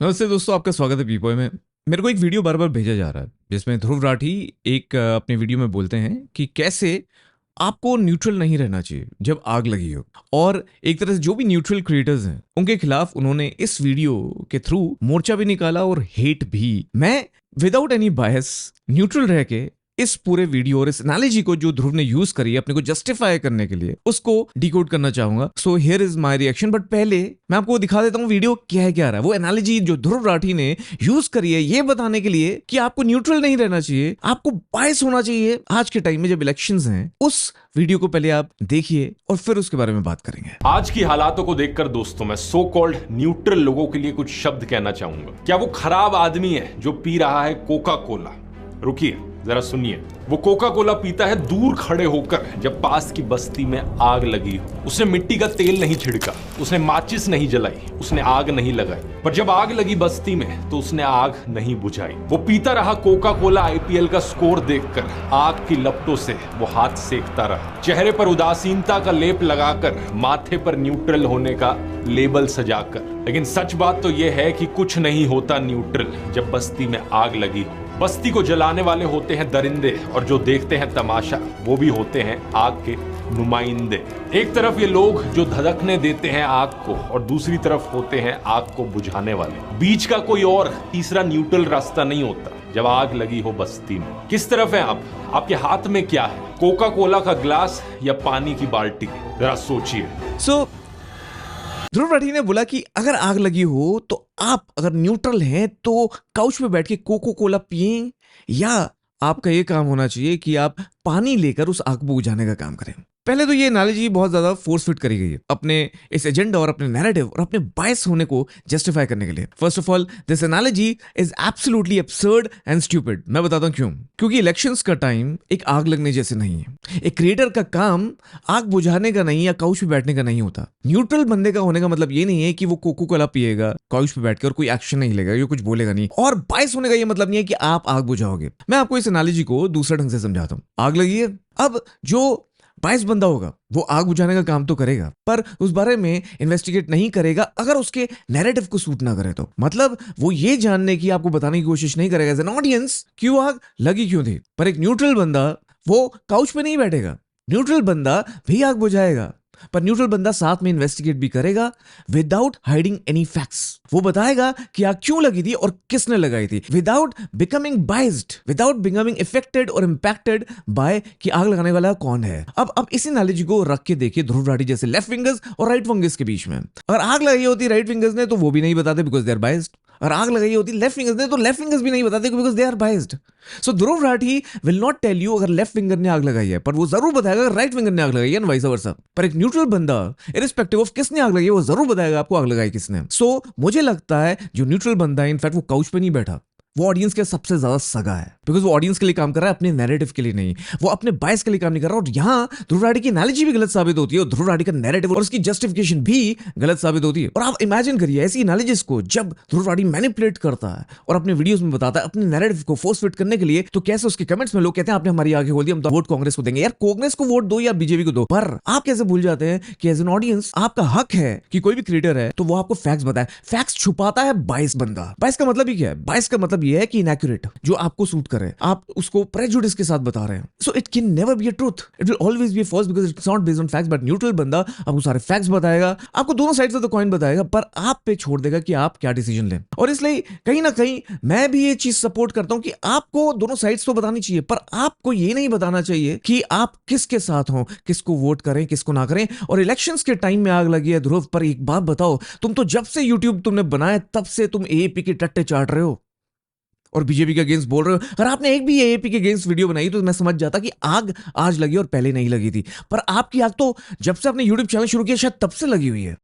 नमस्ते दोस्तों, आपका स्वागत है पीपॉय में। मेरे को एक वीडियो बार बार भेजा जा रहा है जिसमें ध्रुव राठी एक अपने वीडियो में बोलते हैं कि कैसे आपको न्यूट्रल नहीं रहना चाहिए जब आग लगी हो। और एक तरह से जो भी न्यूट्रल क्रिएटर्स हैं उनके खिलाफ उन्होंने इस वीडियो के थ्रू मोर्चा भी निकाला और हेट भी। मैं विदाउट एनी बायस न्यूट्रल रह के इस पूरे वीडियो और इस एनालॉजी को जो ध्रुव ने यूज करी है अपने को जस्टिफाई करने के लिए उसको डिकोड करना चाहूंगा। So here is my reaction. But पहले मैं आपको दिखा देता हूँ वीडियो क्या है, क्या रहा है। वो एनालॉजी जो ध्रुव राठी ने यूज करी है ये बताने के लिए कि आपको न्यूट्रल नहीं रहना चाहिए, आपको बायस होना चाहिए आज के टाइम में जब इलेक्शंस हैं। उस वीडियो को पहले आप देखिए और फिर उसके बारे में बात करेंगे। आज की हालातों को देखकर दोस्तों मैं सो कॉल्ड न्यूट्रल लोगों के लिए कुछ शब्द कहना चाहूंगा। क्या वो खराब आदमी है जो पी रहा है कोका कोला? रुकिए जरा सुनिए। वो कोका कोला पीता है दूर खड़े होकर जब पास की बस्ती में आग लगी हो। उसने मिट्टी का तेल नहीं छिड़का, उसने माचिस नहीं जलाई, उसने आग नहीं लगाई। पर जब आग लगी बस्ती में तो उसने आग नहीं बुझाई। वो पीता रहा कोका कोला आईपीएल का स्कोर देखकर। आग की लपटों से वो हाथ सेकता रहा, चेहरे पर उदासीनता का लेप लगाकर, माथे पर न्यूट्रल होने का लेबल सजाकर। लेकिन सच बात तो यह है कि कुछ नहीं होता न्यूट्रल जब बस्ती में आग लगी हो। बस्ती को जलाने वाले होते हैं दरिंदे और जो देखते हैं तमाशा वो भी होते हैं आग के नुमाइंदे। एक तरफ ये लोग जो धधकने देते हैं आग को और दूसरी तरफ होते हैं आग को बुझाने वाले। बीच का कोई और तीसरा न्यूट्रल रास्ता नहीं होता जब आग लगी हो बस्ती में। किस तरफ है आप? आपके हाथ में क्या है? कोका कोला का ग्लास या पानी की बाल्टी? जरा सोचिए। ध्रुव राठी ने बोला कि अगर आग लगी हो तो आप अगर न्यूट्रल हैं तो काउच पे बैठ के कोको कोला पिएं, या आपका ये काम होना चाहिए कि आप पानी लेकर उस आग को बुझाने का काम करें। पहले तो ये एनालॉजी बहुत ज्यादा फोर्स फिट करी गई है अपने इस एजेंडा और अपने नैरेटिव और अपने बायस होने को जस्टिफाई करने के लिए। First of all this analogy is absolutely absurd and stupid. मैं बताता हूं क्यों। क्योंकि इलेक्शंस का टाइम एक आग लगने जैसे नहीं है। एक क्रिएटर का काम आग बुझाने का नहीं या काउच पे बैठने का नहीं होता। न्यूट्रल बंदे का होने का मतलब ये नहीं है कि वो कोको कोला पिएगा काउच पे बैठ के और कोई एक्शन नहीं लेगा, ये कुछ बोलेगा नहीं। और बायस होने का ये मतलब नहीं है कि आप आग बुझाओगे। मैं आपको इस एनालॉजी को दूसरे ढंग से समझाता हूं। आग लगी है, अब जो बायस बंदा होगा वो आग बुझाने का काम तो करेगा पर उस बारे में इन्वेस्टिगेट नहीं करेगा अगर उसके नैरेटिव को सूट ना करे तो। मतलब वो ये जानने की आपको बताने की कोशिश नहीं करेगा एज एन ऑडियंस क्यों आग लगी क्यों थी। पर एक न्यूट्रल बंदा वो काउच पे नहीं बैठेगा, न्यूट्रल बंदा भी आग बुझाएगा। पर न्यूट्रल बंदा साथ में इन्वेस्टिगेट भी करेगा विदाउट हाइडिंग एनी फैक्ट्स। वो बताएगा कि आग क्यों लगी थी और किसने लगाई थी, without becoming biased, without becoming affected और इंपैक्टेड बाय कि आग लगाने वाला कौन है। अब इस एनालॉजी को रख के देखिए ध्रुव राठी जैसे लेफ्ट विंगर्स और राइट विंगर्स के बीच में। अगर आग लगाई होती राइट विंगर्स ने तो वो भी नहीं बताते बिकॉज दे आर बाइज्ड। और आग लगाई होती लेफ्ट फिंगर्स ने तो लेफ्ट फिंगर्स भी नहीं बताते because they are biased. So Dhruv Rathee will not tell you अगर लेफ्ट फिंगर ने आग लगाई है, पर वो जरूर बताएगा अगर राइट फिंगर ने आग लगाई है, वाइस वर्सा। पर एक न्यूट्रल बंदा इरिस्पेक्टिव ऑफ किसने आग लगाई है वो जरूर बताएगा आपको आग लगाई किसने। सो मुझे लगता है जो न्यूट्रल बंदा है इनफैक्ट वो काउच पे नहीं बैठा, वो ऑडियंस के सबसे ज्यादा सगा है। बिकॉज वो ऑडियंस के लिए काम कर रहा है, अपने नैरेटिव के लिए नहीं। वो अपने बायस के लिए काम नहीं कर रहा। और यहां ध्रुव राठी की एनालॉजी भी गलत साबित होती है और ध्रुव राठी का नैरेटिव और उसकी जस्टिफिकेशन भी गलत साबित होती है। और आप इमेजिन करिए ऐसी एनालॉजीज को जब ध्रुव राठी मैनिपुलेट करता है और अपने वीडियोस में बताता है अपने नैरेटिव को फोर्स फिट करने के लिए, तो कैसे उसके कमेंट्स में लोग कहते हैं आपने हमारी आगे खोल दी, हम तो वोट कांग्रेस को देंगे। यार कांग्रेस को वोट दो या बीजेपी को दो, पर आप कैसे भूल जाते हैं कि एज एन ऑडियंस आपका हक है कि कोई भी क्रिएटर है तो वो आपको फैक्ट्स बताए। फैक्ट्स छुपाता है बायस बंदा। बायस का मतलब ही क्या है? बायस का मतलब ये है कि इनएक्यूरेट, जो आपको सूट करे, आप उसको प्रेजुडिस के साथ बता रहे हैं। So it can never be a truth, it will always be false because it's not based on facts. But neutral बंदा आपको सारे फैक्ट्स बताएगा, आपको दोनों साइड्स ऑफ द कॉइन बताएगा, पर आप पे छोड़ देगा कि आप क्या डिसीजन लें। और इसलिए कहीं ना कहीं मैं भी ये चीज सपोर्ट करता हूं कि आपको दोनों साइड्स तो बतानी चाहिए, पर आपको ये नहीं बताना चाहिए कि आप किसके साथ हो, किसको वोट करें किसको ना करें। और इलेक्शंस के टाइम में आग लगी है ध्रुव, पर एक बात बताओ, तुम तो जब से यूट्यूब तुमने बनाया तब से तुम एएपी के टट्टे चाट रहे हो और बीजेपी के अगेंस्ट बोल रहे हो। अगर आपने एक भी एएपी के अगेंस्ट वीडियो बनाई तो मैं समझ जाता कि आग आज लगी और पहले नहीं लगी थी। पर आपकी आग तो जब से आपने यूट्यूब चैनल शुरू किया शायद तब से लगी हुई है।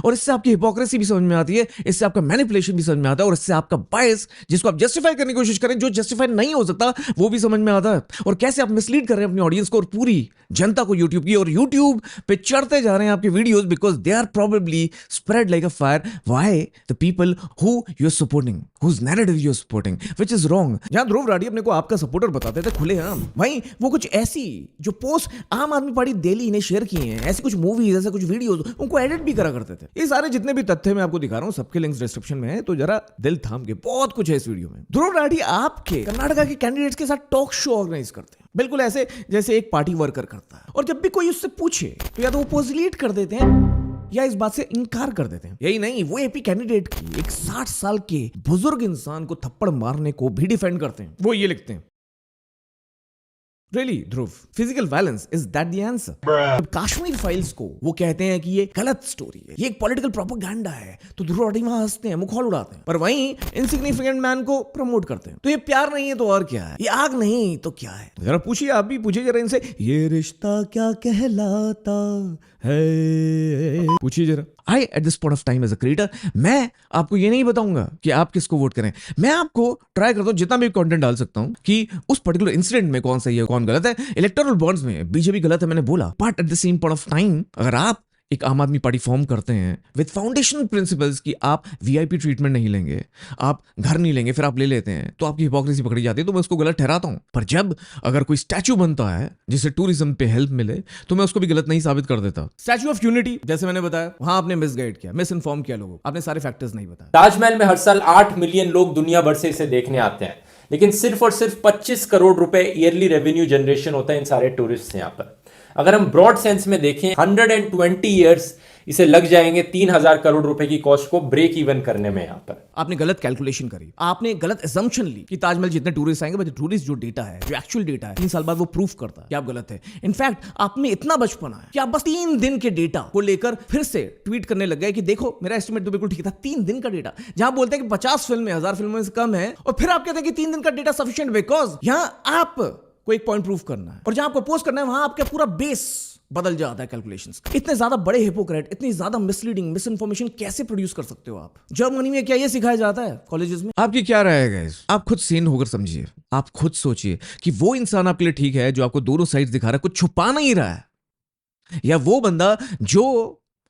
और इससे आपकी हिपोक्रेसी भी समझ में आती है, इससे आपका मैनिपुलेशन भी समझ में आता है, और इससे आपका बायस जिसको आप जस्टिफाई करने की कोशिश करें, जो जस्टिफाई नहीं हो सकता वो भी समझ में आता है। और कैसे आप मिसलीड कर रहे हैं अपनी ऑडियंस को और पूरी जनता को यूट्यूब की, और यूट्यूब पे चढ़ते जा रहे हैं आपके videos because they are probably spread like a fire why the people who you are supporting, whose narrative you are supporting, which is wrong. जहां ध्रुव राठी अपने को आपका सपोर्टर बताते थे खुलेआम, वहीं वो कुछ ऐसी जो पोस्ट आम आदमी पार्टी डेली इन्हें शेयर किए हैं, ऐसी कुछ मूवीज ऐसे कुछ वीडियोस उनको एडिट भी करा करते थे। ये सारे जितने भी तथ्य मैं आपको दिखा रहा हूँ सबके लिंक्स डिस्क्रिप्शन में है, तो जरा दिल थाम के, बहुत कुछ है इस वीडियो में। ध्रुव राठी आपके कर्नाटका के कैंडिडेट्स के साथ टॉक शो ऑर्गेनाइज करते हैं, बिल्कुल ऐसे जैसे एक पार्टी वर्कर करता है। और जब भी कोई उससे पूछे तो या तो वो पोजिलेट कर देते हैं या इस बात से इनकार कर देते हैं। यही नहीं, वो एपी कैंडिडेट की एक 60 साल के बुजुर्ग इंसान को थप्पड़ मारने को भी डिफेंड करते हैं। वो ये लिखते हैं, Really, Dhruv, physical violence is that the answer? Kashmir files को वो कहते हैं कि ये गलत स्टोरी है, ये एक पॉलिटिकल प्रोपेगेंडा है, तो ध्रुव राठी वहां हंसते हैं, मुखौल उड़ाते हैं। पर वहीं इनसिग्निफिकेंट मैन को प्रमोट करते हैं। तो ये प्यार नहीं है तो और क्या है? ये आग नहीं तो क्या है? जरा पूछिए, आप भी पूछिए जरा इनसे, ये रिश्ता क्या कहलाता है? पूछिए जरा। I at this point of time as a creator, मैं आपको ये नहीं बताऊंगा कि आप किसको वोट करें। मैं आपको ट्राई करता हूं जितना भी कंटेंट डाल सकता हूं कि उस पर्टिकुलर इंसिडेंट में कौन सही है कौन गलत है। इलेक्टोरल बॉन्ड्स में बीजेपी गलत है, मैंने बोला, but at the same point of time अगर आप एक आम आदमी पार्टी फॉर्म करते हैं विद फाउंडेशनल प्रिंसिपल्स कि आप वीआईपी ट्रीटमेंट नहीं लेंगे, आप घर नहीं लेंगे, फिर आप ले लेते हैं, तो आपकी हिपोक्रेसी पकड़ी जाती है, तो मैं उसको गलत ठहराता हूं। पर जब अगर कोई स्टैचू बनता है जिससे टूरिज्म पे हेल्प मिले, तो मैं उसको भी गलत नहीं साबित कर देता। स्टैचू ऑफ यूनिटी, जैसे मैंने बताया, वहां आपने मिसगाइड किया, मिस इन्फॉर्म किया लोगों, आपने सारे फैक्टर्स नहीं बताया। ताजमहल में हर साल 8 मिलियन लोग दुनिया भर से इसे देखने आते हैं, लेकिन सिर्फ और सिर्फ 25 करोड़ रुपए ईयरली रेवेन्यू जनरेशन होता है इन सारे टूरिस्ट से यहाँ पर। अगर हम ब्रॉड सेंस में देखें, 120 ईयर्स इसे लग जाएंगे 3000 करोड़ रुपए की कॉस्ट को ब्रेक इवन करने में। यहाँ पर आपने गलत कैलकुलेशन करी, आपने गलत असम्पशन ली कि ताजमहल जितने टूरिस्ट आएंगे, बट टूरिस्ट जो डेटा है, जो एक्चुअल डेटा है, 3 साल बाद वो प्रूफ करता है कि आप गलत है। इनफैक्ट आप में इतना बचपना है कि आप बस 3 दिन के डेटा को लेकर फिर से ट्वीट करने लग गए कि देखो मेरा एस्टिमेट तो बिल्कुल ठीक था। 3 दिन का डेटा, जहां बोलते हैं कि 50 फिल्में 1000 फिल्मों से कम है, और फिर आप कहते हैं कि 3 दिन का डेटा सफिशिएंट, बिकॉज यहां आप को एक पॉइंट प्रूफ करना है, और जहां आपको पोस्ट करना है वहां आपका पूरा बेस बदल जाता है कैलकुलेशंस। इतने ज्यादा बड़े हिपोक्रेट, इतनी ज्यादा मिसलीडिंग मिस इन्फॉर्मेशन कैसे प्रोड्यूस कर सकते हो आप? जर्मनी में क्या ये सिखाया जाता है कॉलेजेस में? आपकी क्या राय है गाइस? आप खुद सीन होकर समझिए, आप खुद सोचिए कि वो इंसान आपके लिए ठीक है जो आपको दोनों साइड दिखा रहा है, कुछ छुपा नहीं रहा है, या वो बंदा जो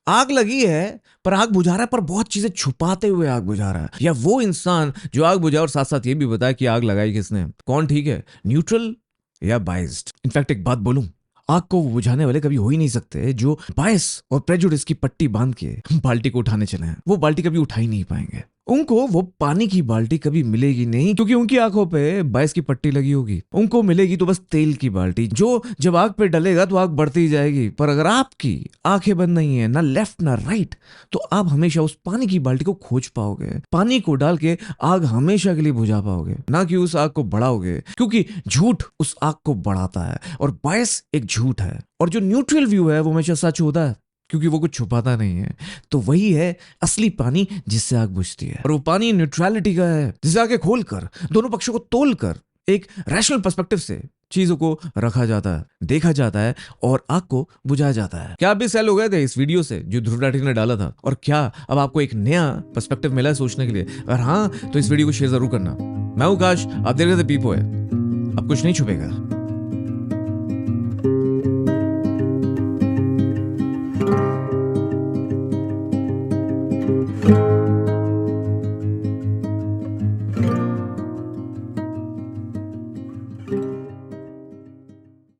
आग लगी है पर आग बुझा रहा है, पर बहुत चीजें छुपाते हुए आग बुझा रहा है, या वो इंसान जो आग बुझा और साथ साथ ये भी बताया कि आग लगाई किसने, कौन ठीक है, न्यूट्रल या बाइस्ड? इनफैक्ट एक बात बोलूं, आग को बुझाने वाले कभी हो ही नहीं सकते जो बायस और प्रेजुडिस की पट्टी बांध के बाल्टी को उठाने चले हैं। वो बाल्टी कभी उठा ही नहीं पाएंगे, उनको वो पानी की बाल्टी कभी मिलेगी नहीं, क्योंकि उनकी आंखों पे बायस की पट्टी लगी होगी। उनको मिलेगी तो बस तेल की बाल्टी, जो जब आग पे डलेगा तो आग बढ़ती जाएगी। पर अगर आपकी आंखें बंद नहीं है, ना लेफ्ट ना राइट, तो आप हमेशा उस पानी की बाल्टी को खोज पाओगे, पानी को डाल के आग हमेशा के लिए बुझा पाओगे, ना कि उस आग को बढ़ाओगे, क्योंकि झूठ उस आग को बढ़ाता है और बायस एक झूठ है। और जो न्यूट्रल व्यू है वो हमेशा सच होता है, क्योंकि वो कुछ छुपाता नहीं है। तो वही है असली पानी जिससे आग बुझती है, और वो पानी न्यूट्रलिटी का है, जिसे आगे खोलकर दोनों पक्षों को तोलकर एक रैशनल पर्सपेक्टिव से चीजों को रखा जाता है, देखा जाता है और आग को बुझाया जाता है। क्या आप भी सेल हो गए थे इस वीडियो से जो ध्रुव राठी ने डाला था? और क्या अब आपको एक नया पर्सपेक्टिव मिला है सोचने के लिए? अगर हाँ, तो इस वीडियो को शेयर जरूर करना। मैं हूं काश, आप देख रहे थे पीपो है, अब कुछ नहीं छुपेगा।